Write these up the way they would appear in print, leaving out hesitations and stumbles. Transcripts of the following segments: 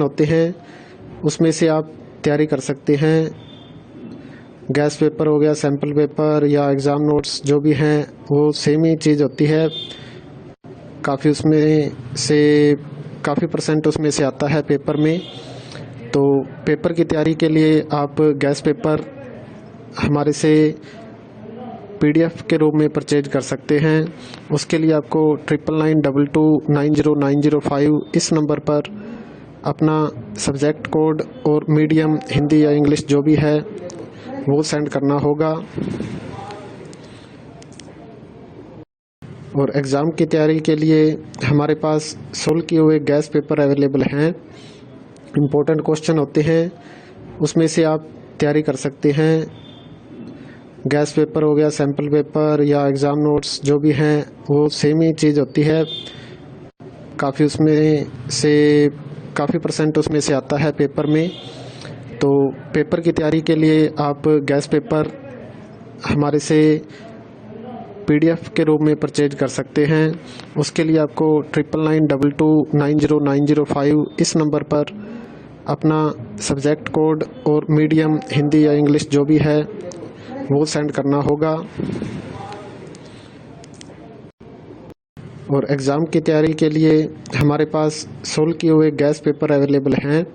Question होते हैं उसमें से आप तैयारी कर सकते हैं। गैस पेपर हो गया, सैम्पल पेपर या एग्ज़ाम नोट्स जो भी हैं वो सेम ही चीज़ होती है। काफ़ी उसमें से काफ़ी परसेंट उसमें से आता है पेपर में। तो पेपर की तैयारी के लिए आप गैस पेपर हमारे से PDF के रूप में परचेज कर सकते हैं। उसके लिए आपको 9992290905 इस नंबर पर अपना सब्जेक्ट कोड और मीडियम हिंदी या इंग्लिश जो भी है वो सेंड करना होगा। और एग्ज़ाम की तैयारी के लिए हमारे पास सोल्व किए हुए गैस पेपर अवेलेबल हैं। इम्पोर्टेंट क्वेश्चन होते हैं उसमें से आप तैयारी कर सकते हैं। गैस पेपर हो गया, सैम्पल पेपर या एग्ज़ाम नोट्स जो भी हैं वो सेम ही चीज़ होती है। काफ़ी उसमें से काफ़ी परसेंट उसमें से आता है पेपर में। तो पेपर की तैयारी के लिए आप गैस पेपर हमारे से PDF के रूप में परचेज कर सकते हैं। उसके लिए आपको 9992290905 इस नंबर पर अपना सब्जेक्ट कोड और मीडियम हिंदी या इंग्लिश जो भी है वो सेंड करना होगा। और एग्ज़ाम की तैयारी के लिए हमारे पास सोल्व किए हुए गैस पेपर अवेलेबल हैं।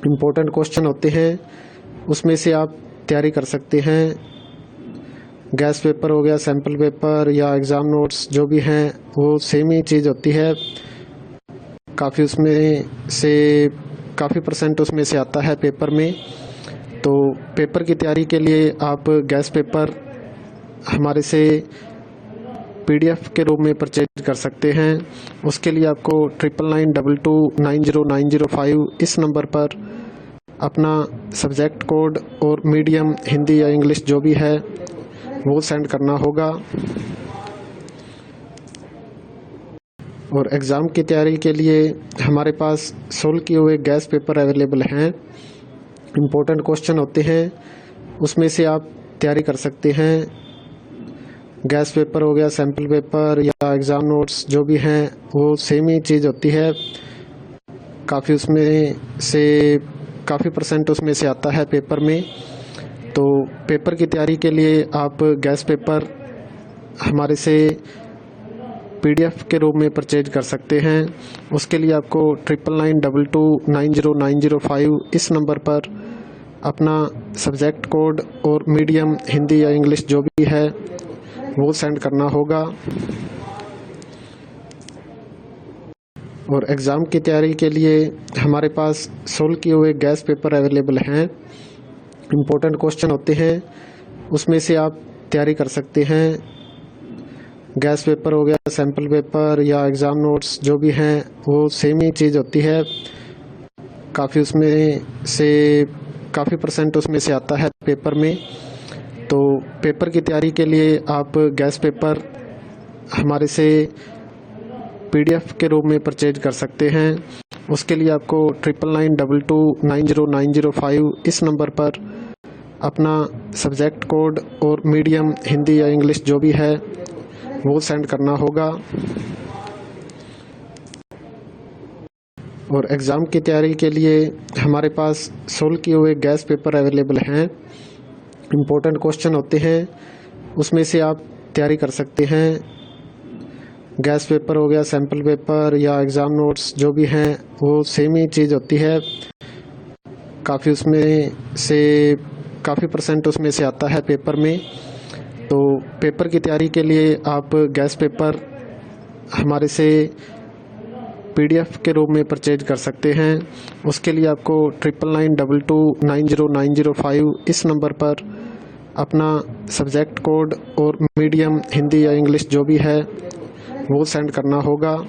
इम्पोर्टेंट क्वेश्चन होते हैं उसमें से आप तैयारी कर सकते हैं। गैस पेपर हो गया, सैम्पल पेपर या एग्ज़ाम नोट्स जो भी हैं वो सेम ही चीज़ होती है। काफ़ी उसमें से काफ़ी परसेंट उसमें से आता है पेपर में। तो पेपर की तैयारी के लिए आप गैस पेपर हमारे से PDF के रूप में परचेज कर सकते हैं। उसके लिए आपको 9992290905 इस नंबर पर अपना सब्जेक्ट कोड और मीडियम हिंदी या इंग्लिश जो भी है वो सेंड करना होगा। और एग्ज़ाम की तैयारी के लिए हमारे पास सोल्व किए हुए गैस पेपर अवेलेबल हैं। इम्पोर्टेंट क्वेश्चन होते हैं उसमें से आप तैयारी कर सकते हैं। गैस पेपर हो गया, सैम्पल पेपर या एग्ज़ाम नोट्स जो भी हैं वो सेम ही चीज़ होती है। काफ़ी उसमें से काफ़ी परसेंट उसमें से आता है पेपर में। तो पेपर की तैयारी के लिए आप गैस पेपर हमारे से PDF के रूप में परचेज कर सकते हैं। उसके लिए आपको 9992290905 इस नंबर पर अपना सब्जेक्ट कोड और मीडियम हिंदी या इंग्लिश जो भी है वो सेंड करना होगा। और एग्ज़ाम की तैयारी के लिए हमारे पास सोल्व किए हुए गैस पेपर अवेलेबल हैं। इम्पोर्टेंट क्वेश्चन होते हैं उसमें से आप तैयारी कर सकते हैं। गैस पेपर हो गया, सैम्पल पेपर या एग्ज़ाम नोट्स जो भी हैं वो सेम ही चीज़ होती है। काफ़ी उसमें से काफ़ी परसेंट उसमें से आता है पेपर में। तो पेपर की तैयारी के लिए आप गैस पेपर हमारे से PDF के रूप में परचेज कर सकते हैं। उसके लिए आपको 9992290905 इस नंबर पर अपना सब्जेक्ट कोड और मीडियम हिंदी या इंग्लिश जो भी है वो सेंड करना होगा। और एग्ज़ाम की तैयारी के लिए हमारे पास सोल्व किए हुए गैस पेपर अवेलेबल हैं। इम्पोर्टेंट क्वेश्चन होते हैं उसमें से आप तैयारी कर सकते हैं। गैस पेपर हो गया, सैम्पल पेपर या एग्ज़ाम नोट्स जो भी हैं वो सेम ही चीज़ होती है। काफ़ी उसमें से काफ़ी परसेंट उसमें से आता है पेपर में। तो पेपर की तैयारी के लिए आप गैस पेपर हमारे से PDF के रूप में परचेज कर सकते हैं। उसके लिए आपको 9992290905 इस नंबर पर अपना सब्जेक्ट कोड और मीडियम हिंदी या इंग्लिश जो भी है वो सेंड करना होगा।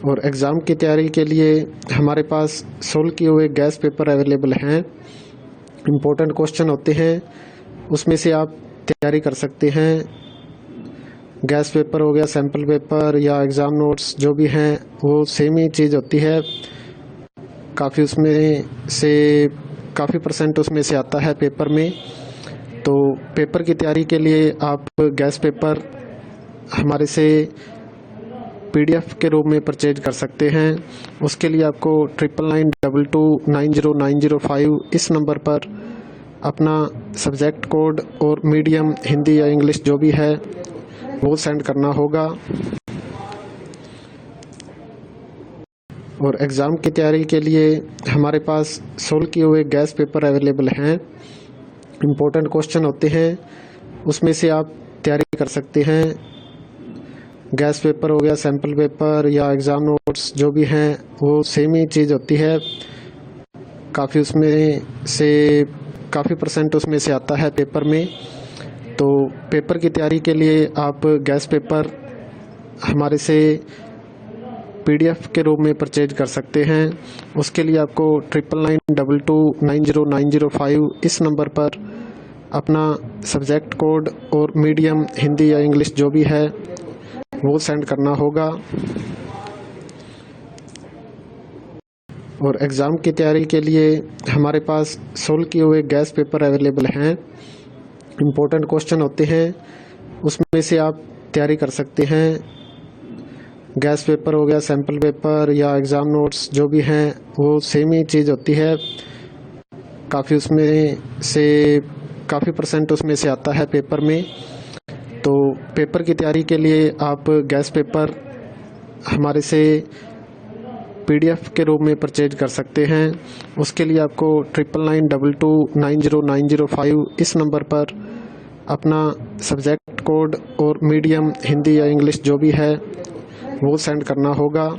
और एग्ज़ाम की तैयारी के लिए हमारे पास सोल्व किए हुए गैस पेपर अवेलेबल हैं। इम्पोर्टेंट क्वेश्चन होते हैं उसमें से आप तैयारी कर सकते हैं। गैस पेपर हो गया, सैम्पल पेपर या एग्ज़ाम नोट्स जो भी हैं वो सेम ही चीज़ होती है। काफ़ी उसमें से काफ़ी परसेंट उसमें से आता है पेपर में। तो पेपर की तैयारी के लिए आप गैस पेपर हमारे से PDF के रूप में परचेज कर सकते हैं। उसके लिए आपको 9992290905 इस नंबर पर अपना सब्जेक्ट कोड और मीडियम हिंदी या इंग्लिश जो भी है वो सेंड करना होगा। और एग्ज़ाम की तैयारी के लिए हमारे पास सोल्व किए हुए गैस पेपर अवेलेबल हैं। इम्पोर्टेंट क्वेश्चन होते हैं, उसमें से आप तैयारी कर सकते हैं। गैस पेपर हो गया, सैम्पल पेपर या एग्ज़ाम नोट्स जो भी हैं वो सेम ही चीज़ होती है। काफ़ी परसेंट उसमें से आता है पेपर में। तो पेपर की तैयारी के लिए आप गैस पेपर हमारे से PDF के रूप में परचेज कर सकते हैं। उसके लिए आपको 9992290905 इस नंबर पर अपना सब्जेक्ट कोड और मीडियम हिंदी या इंग्लिश जो भी है वो सेंड करना होगा। और एग्ज़ाम की तैयारी के लिए हमारे पास सोल्व किए हुए गैस पेपर अवेलेबल हैं। इम्पोर्टेंट क्वेश्चन होते हैं, उसमें से आप तैयारी कर सकते हैं। गैस पेपर हो गया, सैम्पल पेपर या एग्ज़ाम नोट्स जो भी हैं वो सेम ही चीज़ होती है। काफ़ी परसेंट उसमें से आता है पेपर में। तो पेपर की तैयारी के लिए आप गैस पेपर हमारे से PDF के रूप में परचेज कर सकते हैं। उसके लिए आपको 9992290905 इस नंबर पर अपना सब्जेक्ट कोड और मीडियम हिंदी या इंग्लिश जो भी है वो सेंड करना होगा।